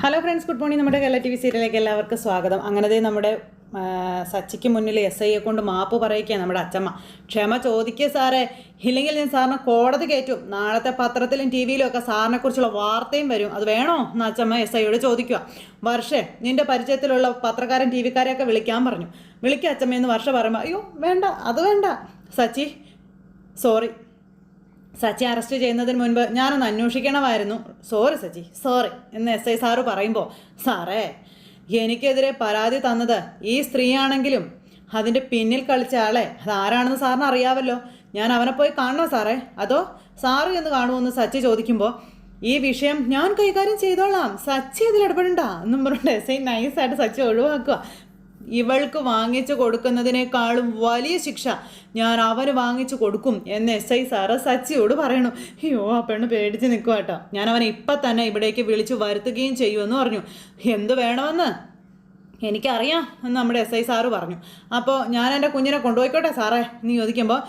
Hello friends, good morning. നമ്മുടെ Kerala TV സീരിയലിലേക്ക് എല്ലാവർക്കും സ്വാഗതം. അങ്ങനെ നമ്മുടെ സച്ചിക്ക് മുന്നിൽ SIയെ കൊണ്ട് മാപ്പ് പറയിക്കുക നമ്മുടെ അച്ചമ്മ. ക്ഷമ ചോദിക്കുക സാറേ, ഇല്ലെങ്കിൽ ഞാൻ സാറിനെ കോടതി കയറ്റും. നാളത്തെ പത്രത്തിലും TV-യിലും ഒക്കെ സാറിനെക്കുറിച്ചുള്ള വാർത്തയും വരും. അത് വേണോ എന്ന് അച്ചമ്മ SIയോട് ചോദിക്കുക. വർഷേ, നിന്റെ പരിചയത്തിലുള്ള പത്രക്കാരൻ TV-കാരെയൊക്കെ വിളിക്കാൻ പറഞ്ഞു. വിളിക്കുക അച്ചമ്മയെന്ന് വർഷ പറയുമ്പോൾ, അയ്യോ വേണ്ട, അത് വേണ്ട സച്ചി, സോറി. സച്ചി അറസ്റ്റ് ചെയ്യുന്നതിന് മുൻപ് ഞാനൊന്ന് അന്വേഷിക്കണമായിരുന്നു. സോറി സച്ചി, സോറി എന്ന് SI സാറ് പറയുമ്പോൾ, സാറേ എനിക്കെതിരെ പരാതി തന്നത് ഈ സ്ത്രീയാണെങ്കിലും അതിൻ്റെ പിന്നിൽ കളിച്ച ആളെ അതാരാണെന്ന് സാറിന് അറിയാമല്ലോ. ഞാൻ അവനെ പോയി കാണണോ സാറേ, അതോ സാറ് എന്ന് കാണുമെന്ന് സച്ചി ചോദിക്കുമ്പോൾ, ഈ വിഷയം ഞാൻ കൈകാര്യം ചെയ്തോളാം, സച്ചി അതിൽ ഇടപെടണ്ട എന്നും പറഞ്ഞിട്ട് SI നൈസായിട്ട് സച്ചി ഒഴിവാക്കുക. ഇവൾക്ക് വാങ്ങിച്ചു കൊടുക്കുന്നതിനേക്കാളും വലിയ ശിക്ഷ ഞാൻ അവന് വാങ്ങിച്ചു കൊടുക്കും എന്ന് SI സാറ് സച്ചിയോട് പറയണു. അയ്യോ, ആ പെണ്ണ് പേടിച്ച് നിൽക്കുക കേട്ടോ. ഞാൻ അവനെ ഇപ്പം തന്നെ ഇവിടേക്ക് വിളിച്ചു വരുത്തുകയും ചെയ്യുമെന്ന് പറഞ്ഞു. എന്ത് വേണമെന്ന് എനിക്കറിയാം എന്ന് നമ്മുടെ SI സാറ് പറഞ്ഞു. അപ്പോൾ ഞാൻ എൻ്റെ കുഞ്ഞിനെ കൊണ്ടുപോയിക്കോട്ടെ സാറേ എന്ന് ചോദിക്കുമ്പോൾ,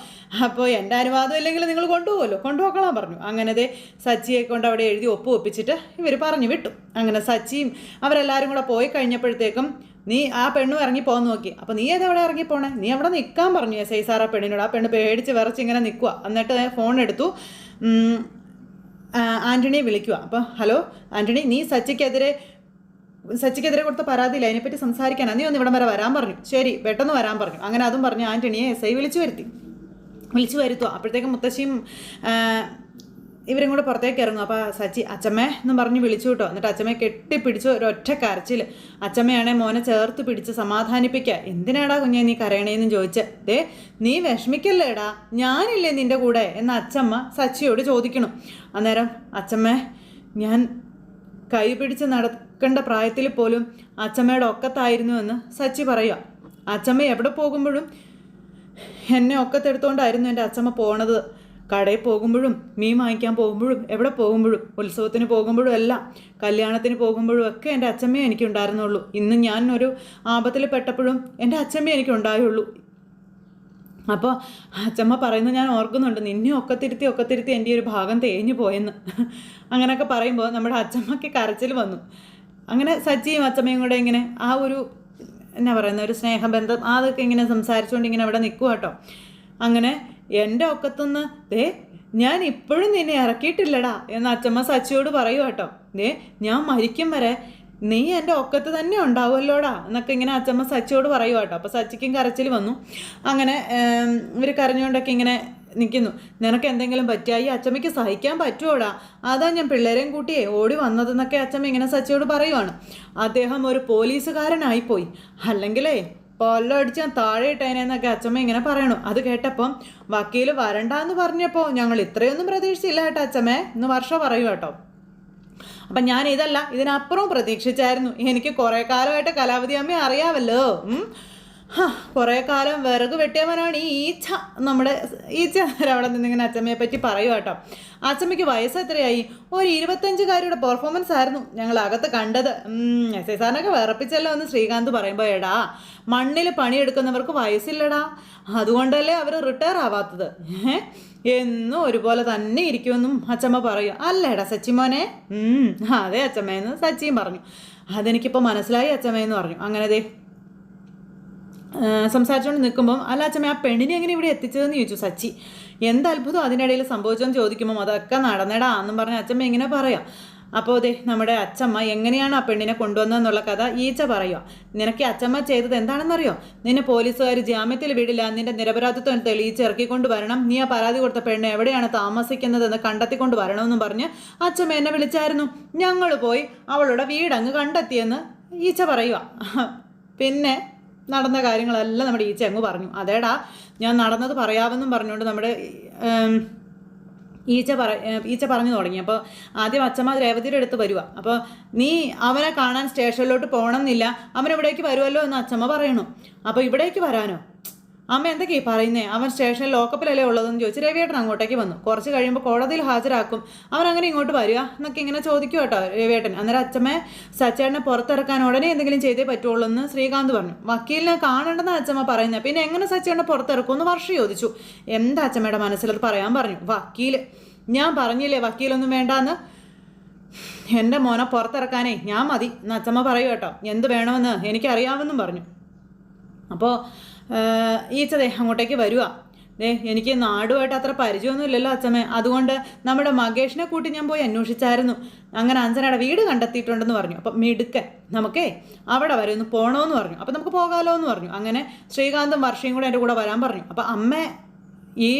അപ്പോൾ എൻ്റെ അനുവാദം ഇല്ലെങ്കിൽ നിങ്ങൾ കൊണ്ടുപോകുമല്ലോ, കൊണ്ടുപോക്കളാൻ പറഞ്ഞു. അങ്ങനെ സച്ചിയെ കൊണ്ട് അവിടെ എഴുതി ഒപ്പിച്ചിട്ട് ഇവർ പറഞ്ഞു വിട്ടു. അങ്ങനെ സച്ചിയും അവരെല്ലാവരും കൂടെ പോയി കഴിഞ്ഞപ്പോഴത്തേക്കും, നീ ആ പെണ്ണും ഇറങ്ങിപ്പോകാൻ നോക്കി. അപ്പോൾ നീ അതെവിടെ ഇറങ്ങിപ്പോണേ, നീ അവിടെ നിൽക്കാൻ പറഞ്ഞു SI സാർ ആ പെണ്ണിനോട്. ആ പെണ്ണ് പേടിച്ച് വിറച്ച് ഇങ്ങനെ നിൽക്കുക. എന്നിട്ട് ഫോൺ എടുത്തു ആൻ്റണിയെ വിളിക്കുക. അപ്പോൾ ഹലോ ആൻ്റണി, നീ സച്ചിക്കെതിരെ കൊടുത്ത പരാതിയില്ല, അതിനെപ്പറ്റി സംസാരിക്കാനാണ്, നീ ഒന്ന് ഇവിടം വരെ വരാൻ പറഞ്ഞു. ശരി, പെട്ടെന്ന് വരാൻ പറഞ്ഞു. അങ്ങനെ അതും പറഞ്ഞ് ആൻ്റണിയെ SI വിളിച്ചു വരുത്തുക. അപ്പോഴത്തേക്കും മുത്തശ്ശിയും ഇവരും കൂടെ പുറത്തേക്ക് ഇറങ്ങും. അപ്പോൾ സച്ചി അച്ചമ്മേ എന്നും പറഞ്ഞ് വിളിച്ചു കേട്ടോ. എന്നിട്ട് അച്ചമ്മയെ കെട്ടിപ്പിടിച്ച് ഒരൊറ്റ കരച്ചിൽ. അച്ചമ്മയാണെ മോനെ ചേർത്ത് പിടിച്ച് സമാധാനിപ്പിക്കുക. എന്തിനാടാ കുഞ്ഞെ നീ കരയണേന്നും ചോദിച്ച്, നീ വിഷമിക്കല്ലേടാ, ഞാനില്ലേ നിൻ്റെ കൂടെ എന്ന് അച്ചമ്മ സച്ചിയോട് ചോദിക്കണം. അന്നേരം അച്ചമ്മേ, ഞാൻ കൈ പിടിച്ച് നടക്കേണ്ട പ്രായത്തിൽ പോലും അച്ചമ്മയുടെ ഒക്കത്തായിരുന്നു എന്ന് സച്ചി പറയുക. അച്ചമ്മ എവിടെ പോകുമ്പോഴും എന്നെ ഒക്കത്തെടുത്തോണ്ടായിരുന്നു എൻ്റെ അച്ചമ്മ പോണത്. കടയിൽ പോകുമ്പോഴും, മീൻ വാങ്ങിക്കാൻ പോകുമ്പോഴും, എവിടെ പോകുമ്പോഴും, ഉത്സവത്തിന് പോകുമ്പോഴും എല്ലാം, കല്യാണത്തിന് പോകുമ്പോഴും ഒക്കെ എൻ്റെ അച്ചമ്മയെ എനിക്കുണ്ടായിരുന്നുള്ളൂ. ഇന്ന് ഞാൻ ഒരു ആപത്തിൽ പെട്ടപ്പോഴും എൻ്റെ അച്ചമ്മയെ എനിക്കുണ്ടായുള്ളൂ. അപ്പോൾ അച്ചമ്മ പറയുന്നത് ഞാൻ ഓർക്കുന്നുണ്ട്, നിന്നെ ഒക്കത്തിരുത്തി എൻ്റെ ഒരു ഭാഗം തേഞ്ഞു പോയെന്ന്. അങ്ങനെയൊക്കെ പറയുമ്പോൾ നമ്മുടെ അച്ചമ്മയ്ക്ക് കരച്ചിൽ വന്നു. അങ്ങനെ സച്ചിയും അച്ചമ്മയും കൂടെ ഇങ്ങനെ ആ ഒരു എന്നാ പറയുന്ന ഒരു സ്നേഹബന്ധം അതൊക്കെ ഇങ്ങനെ സംസാരിച്ചുകൊണ്ട് ഇങ്ങനെ അവിടെ നിൽക്കുക കേട്ടോ. അങ്ങനെ എൻ്റെ ഒക്കത്തുനിന്ന് ഞാൻ ഇപ്പോഴും നിന്നെ ഇറക്കിയിട്ടില്ലടാ എന്ന് അച്ചമ്മ സച്ചിയോട് പറയുക കേട്ടോ. ഞാൻ മരിക്കും വരെ നീ എൻ്റെ ഒക്കത്ത് തന്നെ ഉണ്ടാവുമല്ലോടാ എന്നൊക്കെ ഇങ്ങനെ അച്ചമ്മ സച്ചിയോട് പറയുക കേട്ടോ. അപ്പോൾ സച്ചിക്കും കരച്ചിൽ വന്നു. അങ്ങനെ ഇവർ കരഞ്ഞുകൊണ്ടൊക്കെ ഇങ്ങനെ നിൽക്കുന്നു. നിനക്ക് എന്തെങ്കിലും പറ്റിയായി അച്ചമ്മയ്ക്ക് സഹിക്കാൻ പറ്റുമോടാ, അതാ ഞാൻ പിള്ളേരെയും കൂട്ടിയേ ഓടി വന്നതെന്നൊക്കെ അച്ചമ്മ ഇങ്ങനെ സച്ചിയോട് പറയുവാണ്. അദ്ദേഹം ഒരു പോലീസുകാരനായിപ്പോയി, അല്ലെങ്കിലേ പൊല്ലോ അടിച്ച് ഞാൻ താഴെ ഇട്ടേനെന്നൊക്കെ അച്ചമ്മ ഇങ്ങനെ പറയണു. അത് കേട്ടപ്പം വക്കീൽ വരണ്ടാന്ന് പറഞ്ഞപ്പോൾ ഞങ്ങൾ ഇത്രയൊന്നും പ്രതീക്ഷിച്ചില്ല കേട്ടോ അച്ചമ്മേ എന്ന് വർഷ പറയൂ കേട്ടോ. അപ്പം ഞാൻ ഇതിനപ്പുറം പ്രതീക്ഷിച്ചായിരുന്നു. എനിക്ക് കുറേ കാലമായിട്ട് കലാവതി അമ്മയെ അറിയാമല്ലോ. കുറേ കാലം വിറക് വെട്ടിയവനാണ് ഈ ഈച്ച. നമ്മുടെ ഈച്ച അവിടെ നിന്നിങ്ങനെ അച്ചമ്മയെ പറ്റി പറയുക കേട്ടോ. അച്ചമ്മയ്ക്ക് വയസ്സ് എത്രയായി? ഒരു 25-കാരിയുടെ പെർഫോമൻസ് ആയിരുന്നു ഞങ്ങൾ അകത്ത് കണ്ടത്. SI സാറിനൊക്കെ വിറപ്പിച്ചല്ലോ എന്ന് ശ്രീകാന്ത് പറയുമ്പോൾ, എടാ മണ്ണിൽ പണിയെടുക്കുന്നവർക്ക് വയസ്സില്ലടാ, അതുകൊണ്ടല്ലേ അവർ റിട്ടയർ ആവാത്തത്. എന്നും ഒരുപോലെ തന്നെ ഇരിക്കുമെന്നും അച്ചമ്മ പറയുക. അല്ലേടാ സച്ചിമോനെ? അതെ അച്ചമ്മയെന്ന് സച്ചിയും പറഞ്ഞു. അതെനിക്കിപ്പോൾ മനസ്സിലായി അച്ചമ്മയെന്ന് പറഞ്ഞു. അങ്ങനെ സംസാരിച്ചുകൊണ്ട് നിൽക്കുമ്പം, അല്ല അച്ചമ്മ ആ പെണ്ണിനെ എങ്ങനെ ഇവിടെ എത്തിച്ചതെന്ന് ചോദിച്ചു സച്ചി. എന്ത് അത്ഭുതം അതിനിടയിൽ സംഭവിച്ചതെന്ന് ചോദിക്കുമ്പം, അതൊക്കെ നടന്നടാ എന്നും പറഞ്ഞ് അച്ചമ്മ ഇങ്ങനെ പറയാം. അപ്പോൾ നമ്മുടെ അച്ചമ്മ എങ്ങനെയാണ് ആ പെണ്ണിനെ കൊണ്ടുവന്നതെന്നുള്ള കഥ ഈച്ച പറയുക. നിനക്ക് അച്ചമ്മ ചെയ്തത് എന്താണെന്നറിയോ? നിന്നെ പോലീസുകാർ ജാമ്യത്തിൽ വിടില്ല, നിന്റെ നിരപരാധിത്വം തെളിയിച്ച് ഇറക്കിക്കൊണ്ട് വരണം, നീ ആ പരാതി കൊടുത്ത പെണ്ണ് എവിടെയാണ് താമസിക്കുന്നതെന്ന് കണ്ടെത്തിക്കൊണ്ട് വരണമെന്നും പറഞ്ഞ് അച്ചമ്മ എന്നെ വിളിച്ചായിരുന്നു. ഞങ്ങൾ പോയി അവളുടെ വീടങ്ങ് കണ്ടെത്തിയെന്ന് ഈച്ച പറയുക. പിന്നെ നടന്ന കാര്യങ്ങളെല്ലാം നമ്മുടെ ഈച്ച അങ്ങ് പറഞ്ഞു. അതേടാ ഞാൻ നടന്നത് പറയാമെന്നും പറഞ്ഞുകൊണ്ട് നമ്മുടെ ഈച്ച പറഞ്ഞു തുടങ്ങി. അപ്പോൾ ആദ്യം അച്ചമ്മ രേവതിയുടെ അടുത്ത് വരിക. അപ്പോൾ നീ അവനെ കാണാൻ സ്റ്റേഷനിലോട്ട് പോകണമെന്നില്ല, അവനെവിടേക്ക് വരുമല്ലോ എന്ന് അച്ചമ്മ പറയണു. അപ്പോൾ ഇവിടേക്ക് വരാനോ? അമ്മ എന്തൊക്കെയാ പറയുന്നേ? അവൻ സ്റ്റേഷനിൽ ലോക്കപ്പിലല്ലേ ഉള്ളതെന്ന് ചോദിച്ച് രവിയേട്ടൻ അങ്ങോട്ടേക്ക് വന്നു. കുറച്ച് കഴിയുമ്പോൾ കോടതിയിൽ ഹാജരാക്കും, അവൻ അങ്ങനെ ഇങ്ങോട്ട് വരിക എന്നൊക്കെ ഇങ്ങനെ ചോദിക്കും കേട്ടോ രവിയേട്ടൻ. അന്നേരം അച്ചമ്മയെ സച്ചേട്ടനെ പുറത്തിറക്കാൻ ഉടനെ എന്തെങ്കിലും ചെയ്തേ പറ്റുള്ളൂ എന്ന് ശ്രീകാന്ത് പറഞ്ഞു. വക്കീലിനെ കാണേണ്ടെന്ന് അച്ചമ്മ പറയുന്നത്. പിന്നെ എങ്ങനെ സച്ചേട്ടനെ പുറത്തിറക്കുമെന്ന് വർഷ ചോദിച്ചു. എന്താ അച്ചമ്മയുടെ മനസ്സിലത് പറയാൻ പറഞ്ഞു. വക്കീൽ, ഞാൻ പറഞ്ഞില്ലേ വക്കീലൊന്നും വേണ്ടാന്ന്. എൻ്റെ മോനെ പുറത്തിറക്കാനേ ഞാൻ മതി എന്ന് അച്ഛമ്മ പറയൂ കേട്ടോ, എന്ത് വേണമെന്ന് എനിക്കറിയാമെന്നും പറഞ്ഞു. അപ്പോൾ ഈച്ചതേ അങ്ങോട്ടേക്ക് വരിക. എനിക്ക് നാടുമായിട്ട് അത്ര പരിചയമൊന്നുമില്ലല്ലോ അച്ഛമ്മേ, അതുകൊണ്ട് നമ്മുടെ മകേഷിനെ കൂട്ടി ഞാൻ പോയി അന്വേഷിച്ചായിരുന്നു. അങ്ങനെ അഞ്ജനയുടെ വീട് കണ്ടെത്തിയിട്ടുണ്ടെന്ന് പറഞ്ഞു. അപ്പം മിടുക്കൻ, നമുക്കേ അവിടെ വരെ ഒന്ന് പോകണമെന്ന് പറഞ്ഞു. അപ്പം നമുക്ക് പോകാമല്ലോ എന്ന് പറഞ്ഞു. അങ്ങനെ ശ്രീകാന്തും വർഷയും കൂടെ എൻ്റെ കൂടെ വരാൻ പറഞ്ഞു. അപ്പം അമ്മ ഈ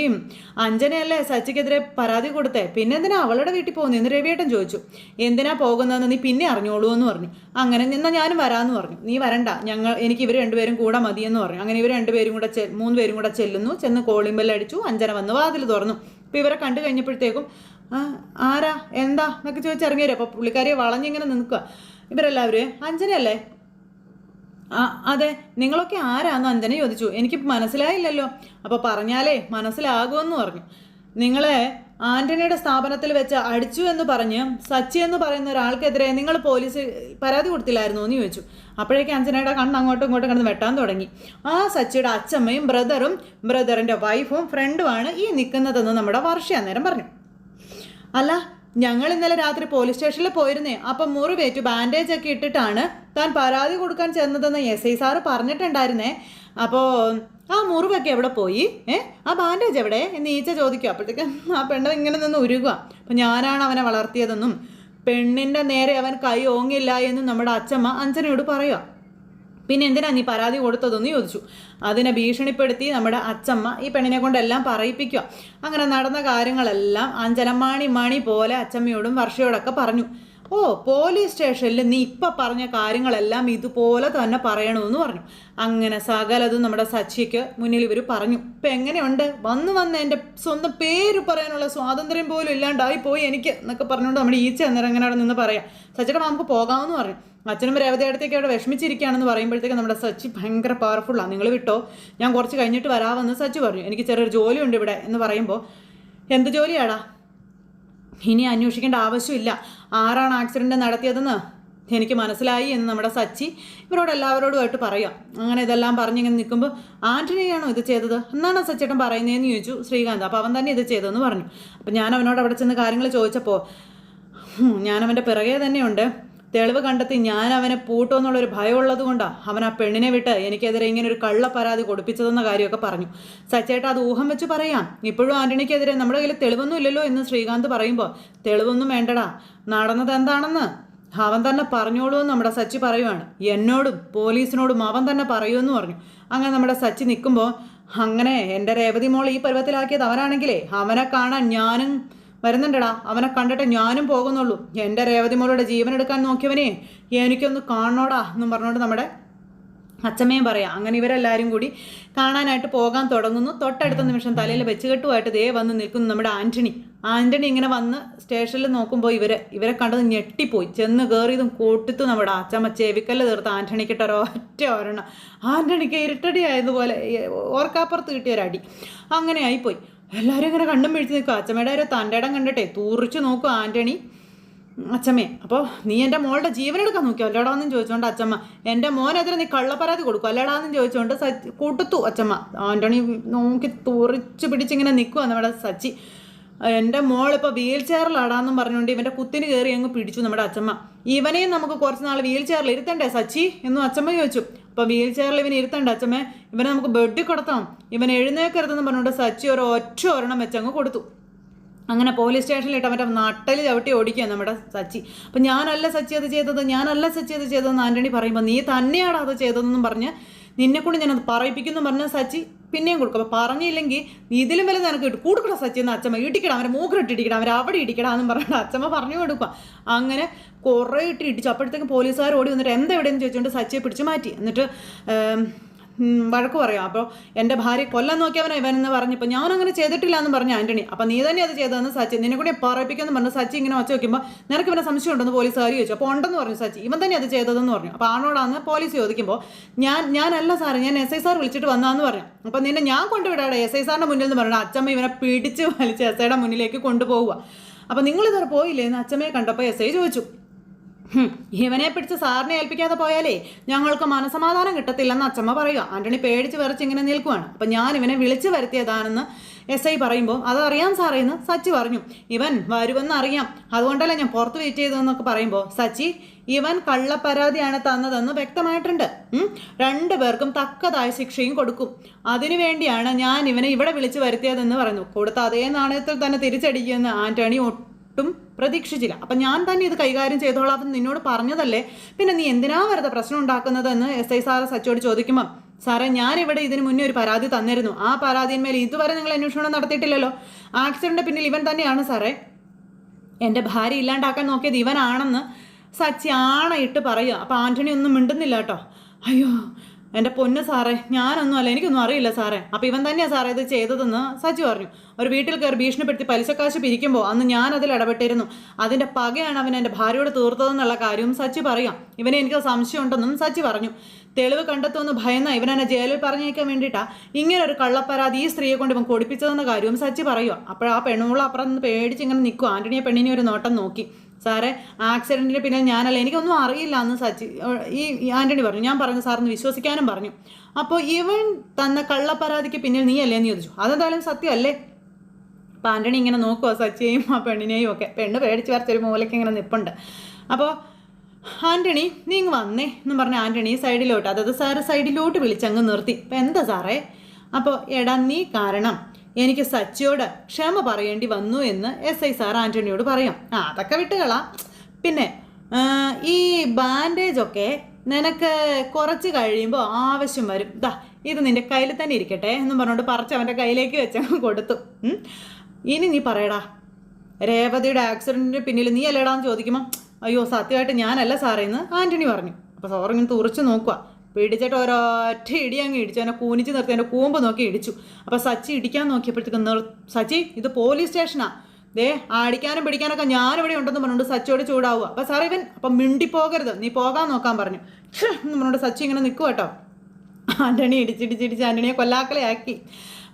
അഞ്ജനയല്ലേ സച്ചിക്കെതിരെ പരാതി കൊടുത്തേ, പിന്നെ എന്തിനാ അവളുടെ വീട്ടിൽ പോകുന്നു എന്ന് രവിയേട്ടൻ ചോദിച്ചു. എന്തിനാ പോകുന്നതെന്ന് നീ പിന്നെ അറിഞ്ഞോളൂ എന്ന് പറഞ്ഞു. അങ്ങനെ നിന്നാൽ ഞാനും വരാമെന്ന് പറഞ്ഞു. നീ വരണ്ട, എനിക്ക് ഇവർ രണ്ടുപേരും കൂടെ മതിയെന്ന് പറഞ്ഞു. അങ്ങനെ ഇവർ രണ്ടുപേരും കൂടെ 3 പേരും കൂടെ ചെന്ന് കോളിംഗ് ബെല്ല് അടിച്ചു. അഞ്ജന വന്ന് വാതിൽ തുറന്നു. അപ്പോൾ ഇവരെ കണ്ടു കഴിഞ്ഞപ്പോഴത്തേക്കും ആരാ എന്താ എന്നൊക്കെ ചോദിച്ചിറങ്ങി വരും. അപ്പോൾ പുള്ളിക്കാരിയെ വളഞ്ഞിങ്ങനെ നിൽക്കുക. ഇവരെല്ലാവരും അഞ്ജനയല്ലേ? അതെ, നിങ്ങളൊക്കെ ആരാന്ന് അഞ്ജന ചോദിച്ചു. എനിക്ക് മനസ്സിലായില്ലല്ലോ. അപ്പോൾ പറഞ്ഞാലേ മനസ്സിലാകുമെന്ന് പറഞ്ഞു. നിങ്ങളെ ആൻ്റണിയുടെ സ്ഥാപനത്തിൽ വെച്ച് അടിച്ചു എന്ന് പറഞ്ഞ് സച്ചി എന്ന് പറയുന്ന ഒരാൾക്കെതിരെ നിങ്ങൾ പോലീസ് പരാതി കൊടുത്തില്ലായിരുന്നു എന്ന് ചോദിച്ചു. അപ്പോഴേക്കും അഞ്ജനയുടെ കണ്ണ് അങ്ങോട്ടും ഇങ്ങോട്ടും കിടന്ന് വെട്ടാൻ തുടങ്ങി. ആ സച്ചിയുടെ അച്ഛമ്മയും ബ്രദറിൻ്റെ വൈഫും ഫ്രണ്ടുമാണ് ഈ നിൽക്കുന്നതെന്ന് നമ്മുടെ വർഷ അന്നേരം പറഞ്ഞു. അല്ല, ഞങ്ങൾ ഇന്നലെ രാത്രി പോലീസ് സ്റ്റേഷനിൽ പോയിരുന്നേ. അപ്പം മുറിവേറ്റു ബാൻഡേജ് ഒക്കെ ഇട്ടിട്ടാണ് താൻ പരാതി കൊടുക്കാൻ ചെന്നതെന്ന് SI സാറ് പറഞ്ഞിട്ടുണ്ടായിരുന്നേ. അപ്പോൾ ആ മുറിവൊക്കെ എവിടെ പോയി? ആ ബാൻഡേജ് എവിടെ എന്ന് ഈച്ച ചോദിക്കുക. അപ്പോഴത്തേക്കും ആ പെണ്ണ് ഇങ്ങനെ നിന്ന് ഉരുകുക. അപ്പം ഞാനാണ് അവനെ വളർത്തിയതെന്നും പെണ്ണിൻ്റെ നേരെ അവൻ കൈ ഓങ്ങില്ല എന്നും നമ്മുടെ അച്ഛമ്മ അഞ്ജനയോട് പറയുക. പിന്നെ എന്തിനാ നീ പരാതി കൊടുത്തതെന്ന് ചോദിച്ചു. അതിനെ ഭീഷണിപ്പെടുത്തി നമ്മുടെ അച്ഛമ്മ ഈ പെണ്ണിനെ കൊണ്ടെല്ലാം പറയിപ്പിക്കുക. അങ്ങനെ നടന്ന കാര്യങ്ങളെല്ലാം അഞ്ജന മണി പോലെ അച്ഛമ്മയോടും വർഷയോടൊക്കെ പറഞ്ഞു. പോലീസ് സ്റ്റേഷനിൽ നീ ഇപ്പം പറഞ്ഞ കാര്യങ്ങളെല്ലാം ഇതുപോലെ തന്നെ പറയണമെന്ന് പറഞ്ഞു. അങ്ങനെ സകലതും നമ്മുടെ സച്ചിക്ക് മുന്നിൽ ഇവർ പറഞ്ഞു. ഇപ്പം എങ്ങനെയുണ്ട്? വന്ന് എൻ്റെ സ്വന്തം പേര് പറയാനുള്ള സ്വാതന്ത്ര്യം പോലും ഇല്ലാണ്ടായി പോയി എനിക്ക് എന്നൊക്കെ പറഞ്ഞുകൊണ്ട് നമ്മുടെ ഈച്ച അന്നേരം അങ്ങനെ അവിടെ നിന്ന് പറയാം. സച്ചിയുടെ നമുക്ക് പോകാമെന്ന് പറഞ്ഞു. അച്ഛനും രേവതി അടുത്തേക്ക് അവിടെ വിഷമിച്ചിരിക്കുകയാണെന്ന് പറയുമ്പോഴത്തേക്ക് നമ്മുടെ സച്ചി ഭയങ്കര പവർഫുള്ളാണ്. നിങ്ങൾ വിട്ടോ, ഞാൻ കുറച്ച് കഴിഞ്ഞിട്ട് വരാമെന്ന് സച്ചി പറഞ്ഞു. എനിക്ക് ചെറിയൊരു ജോലിയുണ്ട് ഇവിടെ എന്ന് പറയുമ്പോൾ, എന്ത് ജോലിയാടാ? ഇനി അന്വേഷിക്കേണ്ട ആവശ്യമില്ല. ആരാണ് ആക്സിഡൻറ്റ് നടത്തിയതെന്ന് എനിക്ക് മനസ്സിലായി എന്ന് നമ്മുടെ സച്ചി ഇവരോട് എല്ലാവരോടുമായിട്ട് പറയാം. അങ്ങനെ ഇതെല്ലാം പറഞ്ഞിങ്ങനെ നിൽക്കുമ്പോൾ, ആൻ്റണിയാണോ ഇത് ചെയ്തത് എന്നാണ് സച്ചേട്ടൻ പറയുന്നതെന്ന് ചോദിച്ചു ശ്രീകാന്ത്. അപ്പോൾ അവൻ തന്നെ ഇത് ചെയ്തതെന്ന് പറഞ്ഞു. അപ്പം ഞാൻ അവനോട് അവിടെ ചെന്ന് കാര്യങ്ങൾ ചോദിച്ചപ്പോൾ, ഞാനവൻ്റെ പിറകെ തന്നെയുണ്ട്. തെളിവ് കണ്ടെത്തി ഞാൻ അവനെ പൂട്ടുമെന്നുള്ളൊരു ഭയമുള്ളത് കൊണ്ടാണ് അവൻ ആ പെണ്ണിനെ വിട്ട് എനിക്കെതിരെ ഇങ്ങനെ ഒരു കള്ള പരാതി കൊടുപ്പിച്ചതെന്ന കാര്യമൊക്കെ പറഞ്ഞു. സച്ചേട്ട അത് ഊഹം വെച്ച് പറയാം. ഇപ്പോഴും ആൻ്റണിക്കെതിരെ നമ്മുടെ കയ്യിൽ തെളിവൊന്നും ഇല്ലല്ലോ എന്ന് ശ്രീകാന്ത് പറയുമ്പോൾ, തെളിവൊന്നും വേണ്ടടാ, നടന്നത് എന്താണെന്ന് അവൻ തന്നെ പറഞ്ഞോളൂ എന്ന് നമ്മുടെ സച്ചി പറയുവാണ്. എന്നോടും പോലീസിനോടും അവൻ തന്നെ പറയുമെന്ന് പറഞ്ഞു. അങ്ങനെ നമ്മുടെ സച്ചി നിൽക്കുമ്പോൾ, അങ്ങനെ എൻ്റെ രേവതി മോൾ ഈ പരുവത്തിലാക്കിയത് അവനാണെങ്കിലേ അവനെ കാണാൻ ഞാനും വരുന്നുണ്ടടാ, അവനെ കണ്ടിട്ട് ഞാനും പോകുന്നുള്ളൂ. എൻ്റെ രേവതി മോളുടെ ജീവൻ എടുക്കാൻ നോക്കിയവനെ എനിക്കൊന്ന് കാണണോടാ എന്നും പറഞ്ഞുകൊണ്ട് നമ്മുടെ അച്ഛമ്മയും പറയാം. അങ്ങനെ ഇവരെല്ലാവരും കൂടി കാണാനായിട്ട് പോകാൻ തുടങ്ങുന്നു. തൊട്ടടുത്ത നിമിഷം തലയിൽ വെച്ചുകെട്ടുമായിട്ട് ദേ വന്ന് നിൽക്കുന്നു നമ്മുടെ ആൻ്റണി ഇങ്ങനെ വന്ന് സ്റ്റേഷനിൽ നോക്കുമ്പോൾ ഇവരെ കണ്ടത് ഞെട്ടിപ്പോയി. ചെന്ന് കയറിയതും കൂട്ടിത്തു നമ്മുടെ അച്ഛമ്മ ചെവിക്കല്ല് തീർത്ത് ആൻ്റണിക്കിട്ട് ഒരൊറ്റ ഒരെണ്ണം. ആൻ്റണിക്ക് ഇരുട്ടടി ആയതുപോലെ ഓർക്കാപ്പുറത്ത് കിട്ടിയൊരടി. അങ്ങനെ ആയിപ്പോയി. എല്ലാവരും ഇങ്ങനെ കണ്ടും പിടിച്ച് നിൽക്കുക. അച്ഛമ്മയുടെ ഒരു തൻ്റെ ഇടം കണ്ടിട്ടേ തൂറിച്ച് നോക്കും ആൻ്റണി അച്ഛമ്മേ. അപ്പോൾ നീ എൻ്റെ മോളുടെ ജീവനെടുക്കാൻ നോക്കിയോ അല്ലേടാന്നും ചോദിച്ചുകൊണ്ട് അച്ഛമ്മ, എൻ്റെ മോനെതിരെ നീ കള്ളപ്പരാതി കൊടുക്കും അല്ലേടാന്നും ചോദിച്ചുകൊണ്ട് കൂട്ടുത്തു അച്ഛമ്മ. ആൻ്റണി നോക്കി തുറിച്ച് പിടിച്ചിങ്ങനെ നിൽക്കുക നമ്മുടെ സച്ചി. എൻ്റെ മോളിപ്പോൾ വീൽ ചെയറിലാടാന്നും പറഞ്ഞുകൊണ്ട് ഇവൻ്റെ കുത്തിന് കയറി അങ്ങ് പിടിച്ചു നമ്മുടെ അച്ഛമ്മ. ഇവനെയും നമുക്ക് കുറച്ച് നാൾ വീൽ ചെയറിൽ ഇരുത്തണ്ടേ സച്ചി എന്നും അച്ഛമ്മ ചോദിച്ചു. അപ്പോൾ വീൽ ചെയറിൽ ഇവനെ ഇരുത്തണ്ട അച്ഛമ്മേ, ഇവനെ നമുക്ക് ബെഡിൽ കൊടുത്താം, ഇവൻ എഴുന്നേക്കരുതെന്ന് പറഞ്ഞുകൊണ്ട് സച്ചി ഒരെണ്ണം വെച്ചങ്ങ് കൊടുത്തു. അങ്ങനെ പോലീസ് സ്റ്റേഷനിലിട്ട് അവൻ്റെ നട്ടൽ ചവിട്ടി ഓടിക്കുക നമ്മുടെ സച്ചി. അപ്പം ഞാനല്ല സച്ചി അത് ചെയ്തതെന്ന് ആൻ്റണി പറയുമ്പോൾ, നീ തന്നെയാണ് അത് ചെയ്തതെന്നും പറഞ്ഞ് നിന്നെക്കൊണ്ട് ഞാനത് പറയിപ്പിക്കുന്നു പറഞ്ഞ സച്ചി പിന്നെയും കൊടുക്കും. അപ്പോൾ പറഞ്ഞില്ലെങ്കിൽ ഇതിലും വലുത് എനിക്ക് കിട്ടും, കൊടുക്കണം സച്ചി എന്ന് അച്ഛമ്മ. ഇടിക്കണം അവരെ മൂക്കിലിട്ടിടിക്കണം, അവർ അവിടെ ഇടിക്കണമെന്നും പറഞ്ഞിട്ട് അച്ഛമ്മ പറഞ്ഞു കൊടുക്കുക. അങ്ങനെ കുറേ ഇടിച്ചു. അപ്പോഴത്തേക്കും പോലീസുകാർ ഓടി വന്നിട്ട് എന്താ എവിടെയെന്ന് ചോദിച്ചുകൊണ്ട് സച്ചിയെ പിടിച്ച് മാറ്റി. എന്നിട്ട് വഴക്ക് പറയാം. അപ്പോൾ എൻ്റെ ഭാര്യ കൊല്ലാൻ നോക്കിയവനാണ് ഇവനെന്ന് പറഞ്ഞപ്പോൾ ഞാനങ്ങനെ ചെയ്തിട്ടില്ല എന്ന് പറഞ്ഞു ആൻ്റണി. അപ്പോൾ നീ തന്നെ അത് ചെയ്തതെന്ന് സച്ചി, നിന്നെ കൂടി പറയിപ്പിക്കുമെന്ന് പറഞ്ഞു സച്ചി. ഇങ്ങനെ വച്ച് നോക്കുമ്പോൾ, നിനക്ക് ഇവനെ സംശയം ഉണ്ടെന്ന് പോലീസുകാർ ചോദിച്ചു. അപ്പോൾ ഉണ്ടെന്ന് പറഞ്ഞു സച്ചി, ഇവൻ തന്നെ അത് ചെയ്തതെന്ന് പറഞ്ഞു. അപ്പോൾ ആണോടാന്ന് പോലീസ് ചോദിക്കുമ്പോൾ, ഞാനല്ല സാറേ, ഞാൻ SI സാർ വിളിച്ചിട്ട് വന്നാന്ന് പറഞ്ഞു. അപ്പോൾ നിന്നെ ഞാൻ കൊണ്ടുവിടാടെ SI സാറിൻ്റെ മുന്നിൽ നിന്ന് പറഞ്ഞു. അച്ഛമ്മ ഇവനെ പിടിച്ച് വലിച്ച് SIയുടെ മുന്നിലേക്ക് കൊണ്ടുപോവുക. അപ്പോൾ നിങ്ങളിതുവരെ പോയില്ലേ എന്ന് അച്ഛമ്മയെ കണ്ടപ്പോൾ SI ചോദിച്ചു. ഇവനെ പിടിച്ച് സാറിനെ ഏൽപ്പിക്കാതെ പോയാലേ ഞങ്ങൾക്ക് മനസമാധാനം കിട്ടത്തില്ലെന്ന് അച്ചമ്മ പറയുക. ആന്റണി പേടിച്ച് വിറച്ച് ഇങ്ങനെ നിൽക്കുവാണ്. അപ്പം ഞാൻ ഇവനെ വിളിച്ചു വരുത്തിയതാണെന്ന് SI പറയുമ്പോൾ അതറിയാം സാറേ എന്ന് സച്ചി പറഞ്ഞു. ഇവൻ വരുമെന്ന് അറിയാം, അതുകൊണ്ടല്ലേ ഞാൻ പുറത്ത് വെയിറ്റ് ചെയ്തതെന്നൊക്കെ പറയുമ്പോൾ സച്ചി ഇവൻ കള്ളപ്പരാതിയാണ് തന്നതെന്ന് വ്യക്തമായിട്ടുണ്ട്. 2 പേർക്കും തക്കതായ ശിക്ഷയും കൊടുക്കും. അതിനുവേണ്ടിയാണ് ഞാൻ ഇവനെ ഇവിടെ വിളിച്ചു വരുത്തിയതെന്ന് പറയുന്നു. കൊടുത്ത അതേ നാണയത്തിൽ തന്നെ തിരിച്ചടിക്കുമെന്ന് ആന്റണി ഒട്ടും പ്രതീക്ഷിച്ചില്ല. അപ്പം ഞാൻ തന്നെ ഇത് കൈകാര്യം ചെയ്തോളാം എന്ന് നിന്നോട് പറഞ്ഞതല്ലേ, പിന്നെ നീ എന്തിനാ വെറുതെ പ്രശ്നം ഉണ്ടാക്കുന്നതെന്ന് SI സാറ് സച്ചിയോട് ചോദിക്കുമ്പം സാറേ ഞാനിവിടെ ഇതിന് മുന്നേ ഒരു പരാതി തന്നിരുന്നു. ആ പരാതിന്മേൽ ഇതുവരെ നിങ്ങൾ അന്വേഷണം നടത്തിയിട്ടില്ലല്ലോ. ആക്സിഡന്റ് പിന്നിൽ ഇവൻ തന്നെയാണ് സാറേ. എൻ്റെ ഭാര്യ ഇല്ലാണ്ടാക്കാൻ നോക്കിയത് ഇവനാണെന്ന് സച്ചി ആണയിട്ട് പറയുക. അപ്പോൾ ആന്റണി ഒന്നും മിണ്ടുന്നില്ല കേട്ടോ. അയ്യോ എൻ്റെ പൊന്ന് സാറേ, ഞാനൊന്നും അല്ല, എനിക്കൊന്നും അറിയില്ല സാറേ. അപ്പോൾ ഇവൻ തന്നെയാണ് സാറേ ഇത് ചെയ്തതെന്ന് സച്ചി പറഞ്ഞു. ഒരു വീട്ടിൽ കയറി ഭീഷണിപ്പെടുത്തി പലിശക്കാശ് പിരിക്കുമ്പോൾ അന്ന് ഞാനതിൽ ഇടപെട്ടിരുന്നു. അതിൻ്റെ പകയാണ് അവൻ എൻ്റെ ഭാര്യയോട് തീർത്തതെന്നുള്ള കാര്യവും സച്ചി പറയാം. ഇവനെ എനിക്ക് സംശയമുണ്ടെന്നും സച്ചി പറഞ്ഞു. തെളിവ് കണ്ടെത്തുമെന്ന് ഭയന്ന ഇവനെന്നെ ജയിലിൽ പറഞ്ഞേക്കാൻ വേണ്ടിയിട്ടാണ് ഇങ്ങനെ ഒരു കള്ളപ്പരാതി ഈ സ്ത്രീയെ കൊണ്ട് ഇവൻ കൊടുപ്പിച്ചതെന്ന കാര്യവും സച്ചി പറയുക. അപ്പോൾ ആ പെണ്ണുള്ള അപ്പുറം നിന്ന് പേടിച്ച് ഇങ്ങനെ നിൽക്കും. ആന്റണിയെ പെണ്ണിനെ ഒരു നോട്ടം നോക്കി. സാറേ ആക്സിഡൻറ്റിന് പിന്നെ ഞാനല്ല, എനിക്കൊന്നും അറിയില്ല എന്ന് സച്ചി ഈ ആന്റണി പറഞ്ഞു. ഞാൻ പറഞ്ഞു സാറിന് വിശ്വസിക്കാനും പറഞ്ഞു. അപ്പോൾ ഇവൻ തന്ന കള്ളപ്പരാതിക്ക് പിന്നിൽ നീ അല്ലേ എന്ന് ചോദിച്ചു. അതെന്തായാലും സത്യമല്ലേ? അപ്പം ആന്റണി ഇങ്ങനെ നോക്കുക സച്ചിയെയും ആ പെണ്ണിനെയും ഒക്കെ. പെണ്ണ് പേടിച്ച് വരച്ചൊരു മൂലയ്ക്ക് ഇങ്ങനെ നിൽപ്പുണ്ട്. അപ്പോൾ ആന്റണി നീ ഇങ്ങ് വന്നേ എന്നും പറഞ്ഞ ആന്റണി സൈഡിലോട്ട്, അതായത് സാറ് സൈഡിലോട്ട് വിളിച്ചങ്ങ് നിർത്തി. അപ്പം എന്താ സാറേ? അപ്പോൾ എടാ നീ കാരണം എനിക്ക് സച്ചിയോട് ക്ഷമ പറയേണ്ടി വന്നു എന്ന് SI സാർ ആന്റണിയോട് പറയാം. അതൊക്കെ വിട്ടുകളാം. പിന്നെ ഈ ബാൻഡേജൊക്കെ നിനക്ക് കുറച്ച് കഴിയുമ്പോൾ ആവശ്യം വരും. ഇത് നിൻ്റെ കയ്യിൽ തന്നെ ഇരിക്കട്ടെ എന്നും പറഞ്ഞുകൊണ്ട് പറിച്ച് അവൻ്റെ കയ്യിലേക്ക് വെച്ചങ്ങ് കൊടുത്തു. ഇനി നീ പറയടാ, രേവതിയുടെ ആക്സിഡൻറ്റിന് പിന്നിൽ നീ അല്ലേടാന്ന് ചോദിക്കുമ്പോൾ അയ്യോ സത്യമായിട്ട് ഞാനല്ല സാറേ എന്ന് ആന്റണി പറഞ്ഞു. അപ്പോൾ സാറിങ്ങനെ തുറച്ച് നോക്കുക. പിടിച്ചിട്ട് ഒരൊറ്റ ഇടി അങ്ങ് ഇടിച്ചു. എന്നെ കൂനിച്ച് നിർത്തി എൻ്റെ കൂമ്പ് നോക്കി ഇടിച്ചു. അപ്പോൾ സച്ചി ഇടിക്കാൻ നോക്കിയപ്പോഴത്തേക്കും സച്ചി ഇത് പോലീസ് സ്റ്റേഷനാണ്, ദേ അടിക്കാനും പിടിക്കാനൊക്കെ ഞാനിവിടെ ഉണ്ടെന്ന് പറഞ്ഞുകൊണ്ട് സച്ചിയോട് ചൂടാവുക. അപ്പോൾ സാറേ ഇവൻ അപ്പം മിണ്ടിപ്പോകരുത്, നീ പോകാൻ നോക്കാൻ പറഞ്ഞു എന്ന് പറഞ്ഞുകൊണ്ട് സച്ചി ഇങ്ങനെ നിൽക്കുക കേട്ടോ. ആന്റണി ഇടിച്ചിടിച്ചിടിച്ച് ആന്റണിയെ കൊല്ലാക്കലയാക്കി.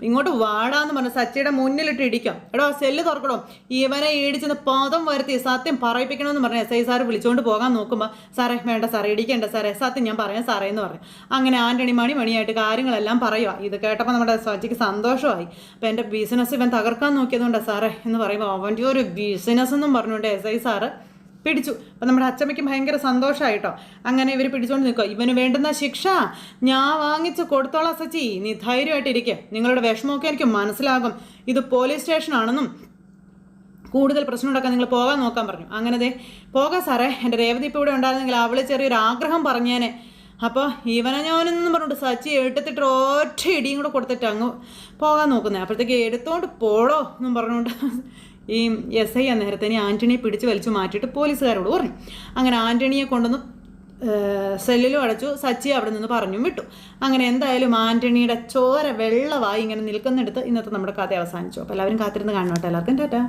ഇങ്ങോട്ട് വാടാന്ന് പറഞ്ഞു സച്ചിയുടെ മുന്നിലിട്ട് ഇടിക്കാം. എടോ സെല്ല് തുറക്കടോ, ഇവനെ ഇടിച്ചെന്ന് പദം വരുത്തി സത്യം പറയിപ്പിക്കണമെന്ന് പറഞ്ഞു SI സാറ് വിളിച്ചുകൊണ്ട് പോകാൻ നോക്കുമ്പോൾ സാറേ വേണ്ട സാറേ ഇടിക്കേണ്ട സാറേ, സത്യം ഞാൻ പറയാം സാറേ എന്ന് പറഞ്ഞു. അങ്ങനെ ആന്റണി മണിയായിട്ട് കാര്യങ്ങളെല്ലാം പറയുക. ഇത് കേട്ടപ്പോൾ നമ്മുടെ സച്ചിക്ക് സന്തോഷമായി. അപ്പം എൻ്റെ ബിസിനസ് ഇവൻ തകർക്കാൻ നോക്കിയതുകൊണ്ടാണ് സാറേ എന്ന് പറയുമ്പോൾ അവൻ്റെ ഒരു ബിസിനസ് എന്നും പറഞ്ഞുകൊണ്ട് SI സാറ് പിടിച്ചു. അപ്പം നമ്മുടെ അച്ചമ്മയ്ക്ക് ഭയങ്കര സന്തോഷമായിട്ടോ. അങ്ങനെ ഇവർ പിടിച്ചുകൊണ്ട് നിൽക്കുക. ഇവന് വേണ്ടുന്ന ശിക്ഷ ഞാൻ വാങ്ങിച്ച് കൊടുത്തോളാം സച്ചി, നീ ധൈര്യമായിട്ടിരിക്കുക. നിങ്ങളുടെ വിഷമമൊക്കെ എനിക്ക് മനസ്സിലാകും. ഇത് പോലീസ് സ്റ്റേഷനാണെന്നും കൂടുതൽ പ്രശ്നം ഉണ്ടാക്കാൻ നിങ്ങൾ പോകാൻ നോക്കാൻ പറഞ്ഞു. അങ്ങനെ പോകാം സാറേ, എൻ്റെ രേവതി ഇപ്പോൾ ഇവിടെ ഉണ്ടായിരുന്നെങ്കിൽ അവള് ചെറിയൊരു ആഗ്രഹം പറഞ്ഞേനെ. അപ്പോൾ ഇവനെ ഞാനെന്നും പറഞ്ഞിട്ട് സച്ചി എടുത്തിട്ട് ഒറ്റ ഇടിയും കൂടെ കൊടുത്തിട്ട് അങ്ങ് പോകാൻ നോക്കുന്നത്. അപ്പോഴത്തേക്ക് എടുത്തോണ്ട് പോടോ എന്നും പറഞ്ഞുകൊണ്ട് ഈ SI നേരത്തെ ആന്റണിയെ പിടിച്ച് വലിച്ചു മാറ്റിയിട്ട് പോലീസുകാരോട് പറഞ്ഞു. അങ്ങനെ ആന്റണിയെ കൊണ്ടുവന്ന് സെല്ലിലും അടച്ചു. സച്ചി അവിടെ നിന്ന് പറഞ്ഞു വിട്ടു. അങ്ങനെ എന്തായാലും ആന്റണിയുടെ ചോര വെള്ളമായി ഇങ്ങനെ നിൽക്കുന്നിടത്ത് ഇന്നത്തെ നമ്മുടെ കഥ അവസാനിച്ചു. അപ്പോൾ എല്ലാവരും കാത്തിരുന്ന് കാണണം കേട്ടോ. എല്ലാവർക്കും ടാറ്റാ.